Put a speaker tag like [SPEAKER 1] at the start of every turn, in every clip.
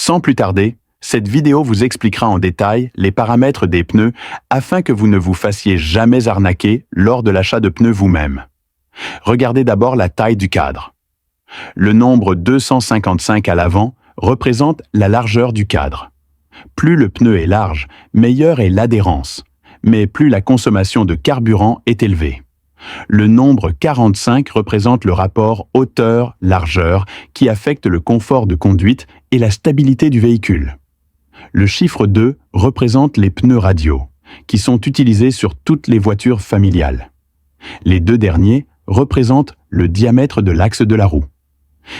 [SPEAKER 1] Sans plus tarder, cette vidéo vous expliquera en détail les paramètres des pneus afin que vous ne vous fassiez jamais arnaquer lors de l'achat de pneus vous-même. Regardez d'abord la taille du cadre. Le nombre 255 à l'avant représente la largeur du cadre. Plus le pneu est large, meilleure est l'adhérence, mais plus la consommation de carburant est élevée. Le nombre 45 représente le rapport hauteur-largeur qui affecte le confort de conduite et la stabilité du véhicule. Le chiffre 2 représente les pneus radiaux, qui sont utilisés sur toutes les voitures familiales. Les deux derniers représentent le diamètre de l'axe de la roue.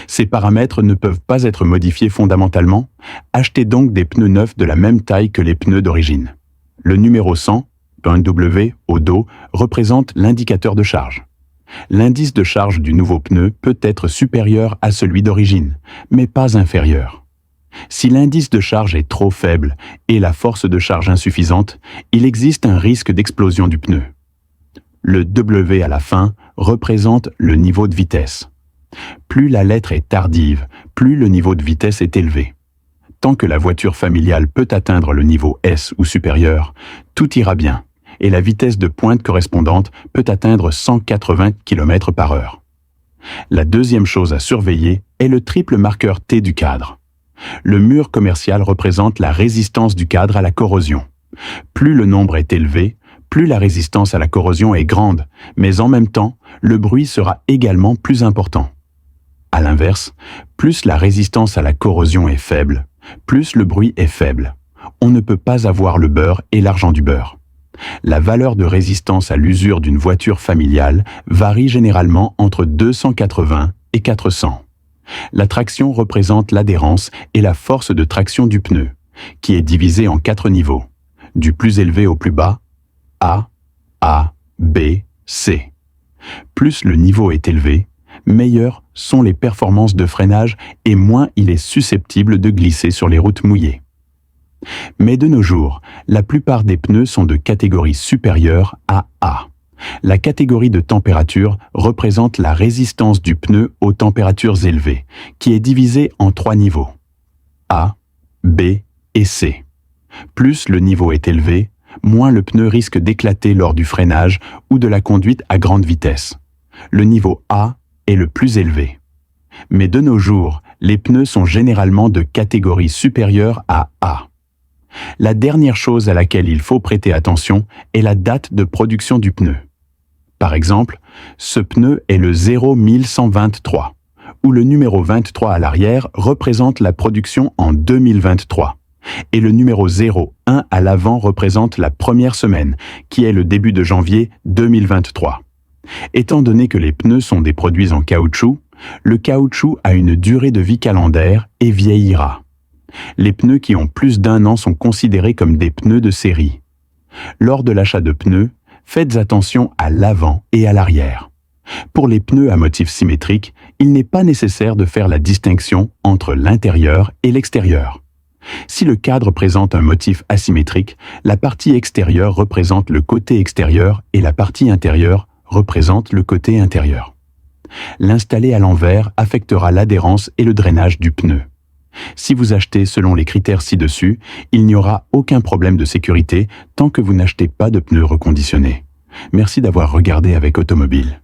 [SPEAKER 1] Ces paramètres ne peuvent pas être modifiés fondamentalement, achetez donc des pneus neufs de la même taille que les pneus d'origine. Le numéro 100, un W au dos, représente l'indicateur de charge. L'indice de charge du nouveau pneu peut être supérieur à celui d'origine, mais pas inférieur. Si l'indice de charge est trop faible et la force de charge insuffisante, il existe un risque d'explosion du pneu. Le W à la fin représente le niveau de vitesse. Plus la lettre est tardive, plus le niveau de vitesse est élevé. Tant que la voiture familiale peut atteindre le niveau S ou supérieur, tout ira bien, et la vitesse de pointe correspondante peut atteindre 180 km/h. La deuxième chose à surveiller est le triple marqueur T du cadre. Le mur commercial représente la résistance du cadre à la corrosion. Plus le nombre est élevé, plus la résistance à la corrosion est grande, mais en même temps, le bruit sera également plus important. À l'inverse, plus la résistance à la corrosion est faible, plus le bruit est faible. On ne peut pas avoir le beurre et l'argent du beurre. La valeur de résistance à l'usure d'une voiture familiale varie généralement entre 280 et 400. La traction représente l'adhérence et la force de traction du pneu, qui est divisée en 4 niveaux, du plus élevé au plus bas, A, B, C. Plus le niveau est élevé, meilleures sont les performances de freinage et moins il est susceptible de glisser sur les routes mouillées. Mais de nos jours, la plupart des pneus sont de catégorie supérieure à A. La catégorie de température représente la résistance du pneu aux températures élevées, qui est divisée en 3 niveaux, A, B et C. Plus le niveau est élevé, moins le pneu risque d'éclater lors du freinage ou de la conduite à grande vitesse. Le niveau A est le plus élevé. Mais de nos jours, les pneus sont généralement de catégorie supérieure à A. La dernière chose à laquelle il faut prêter attention est la date de production du pneu. Par exemple, ce pneu est le 0123, où le numéro 23 à l'arrière représente la production en 2023, et le numéro 01 à l'avant représente la première semaine, qui est le début de janvier 2023. Étant donné que les pneus sont des produits en caoutchouc, le caoutchouc a une durée de vie calendaire et vieillira. Les pneus qui ont plus d'1 an sont considérés comme des pneus de série. Lors de l'achat de pneus, faites attention à l'avant et à l'arrière. Pour les pneus à motif symétrique, il n'est pas nécessaire de faire la distinction entre l'intérieur et l'extérieur. Si le cadre présente un motif asymétrique, la partie extérieure représente le côté extérieur et la partie intérieure représente le côté intérieur. L'installer à l'envers affectera l'adhérence et le drainage du pneu. Si vous achetez selon les critères ci-dessus, il n'y aura aucun problème de sécurité tant que vous n'achetez pas de pneus reconditionnés. Merci d'avoir regardé avec Automobile.